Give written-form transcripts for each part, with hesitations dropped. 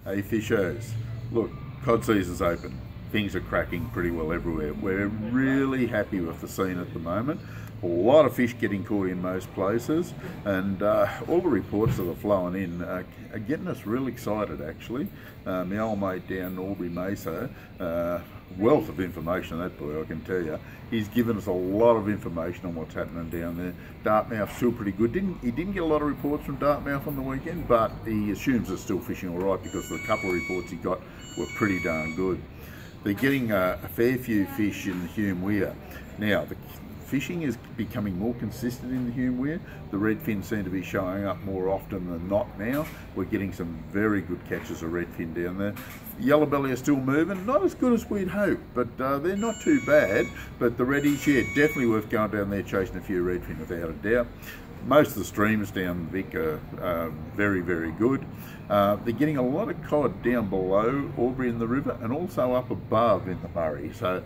Hey fishers, look, cod season's open. Things are cracking pretty well everywhere. We're really happy with the scene at the moment. A lot of fish getting caught in most places, and all the reports that are flowing in are getting us real excited actually. My old mate down Albury Mesa, wealth of information, that boy, I can tell you. He's given us a lot of information on what's happening down there. Dartmouth's still pretty good. He didn't get a lot of reports from Dartmouth on the weekend, but he assumes it's still fishing all right because the couple of reports he got were pretty darn good. They're getting a fair few fish in the Hume Weir. Now, the fishing is becoming more consistent in the Hume Weir. The redfin seem to be showing up more often than not now. We're getting some very good catches of redfin down there. Yellowbelly are still moving, not as good as we'd hope, but they're not too bad. But the reddies, yeah, definitely worth going down there chasing a few redfin without a doubt. Most of the streams down Vic are very, very good. They're getting a lot of cod down below Albury in the river and also up above in the Murray. So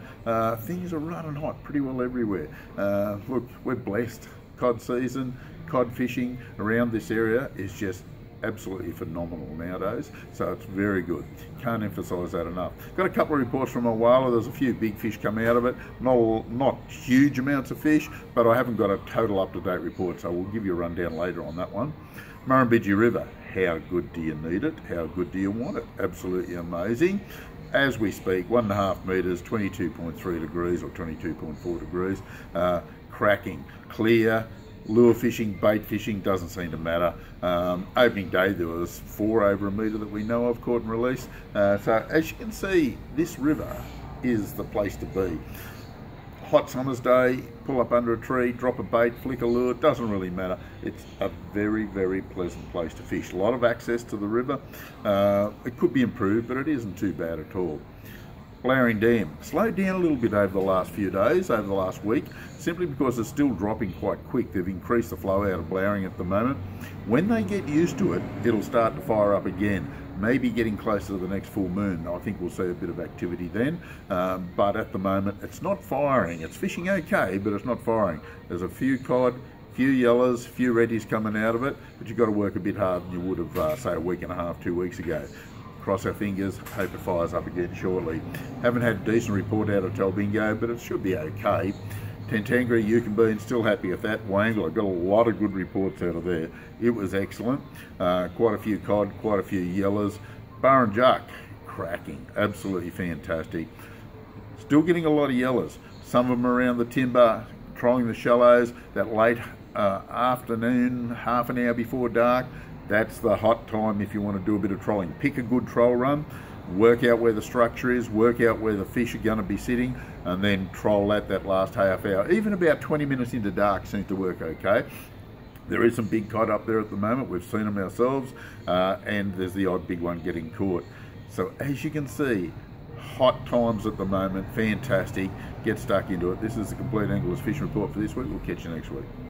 things are running hot pretty well everywhere. Look, we're blessed. Cod season, cod fishing around this area is just absolutely phenomenal nowadays, so it's very good. Can't emphasise that enough. Got a couple of reports from a whaler. There's a few big fish come out of it, not huge amounts of fish, but I haven't got a total up-to-date report, so we'll give you a rundown later on that one. Murrumbidgee River, how good do you need it? How good do you want it? Absolutely amazing. As we speak, 1.5 metres, 22.3 degrees or 22.4 degrees, cracking, clear. Lure fishing, bait fishing, doesn't seem to matter. Opening day there was 4 over a metre that we know of caught and released. So as you can see, this river is the place to be. Hot summer's day, pull up under a tree, drop a bait, flick a lure, doesn't really matter. It's a very, very pleasant place to fish. A lot of access to the river. It could be improved, but it isn't too bad at all. Blowering Dam slowed down a little bit over the last few days, over the last week, simply because it's still dropping quite quick. They've increased the flow out of Blowering at the moment. When they get used to it, it'll start to fire up again. Maybe getting closer to the next full moon, I think we'll see a bit of activity then. But at the moment, it's not firing. It's fishing okay, but it's not firing. There's a few cod, few yellows, few reddies coming out of it, but you've got to work a bit harder than you would have, say, a week and a half, 2 weeks ago. Cross our fingers, hope it fires up again shortly. Haven't had a decent report out of Talbingo, but it should be okay. Tantangri, Yukonbean, still happy with that. Wangler, got a lot of good reports out of there. It was excellent. Quite a few cod, quite a few yellows. Burrinjuck, cracking, absolutely fantastic. Still getting a lot of yellows. Some of them around the timber, trolling the shallows, that late afternoon, half an hour before dark. That's the hot time if you want to do a bit of trolling. Pick a good troll run, work out where the structure is, work out where the fish are going to be sitting, and then troll that last half hour. Even about 20 minutes into dark seems to work okay. There is some big cod up there at the moment. We've seen them ourselves, and there's the odd big one getting caught. So as you can see, hot times at the moment, fantastic. Get stuck into it. This is the Compleat Angler's Fishing Report for this week. We'll catch you next week.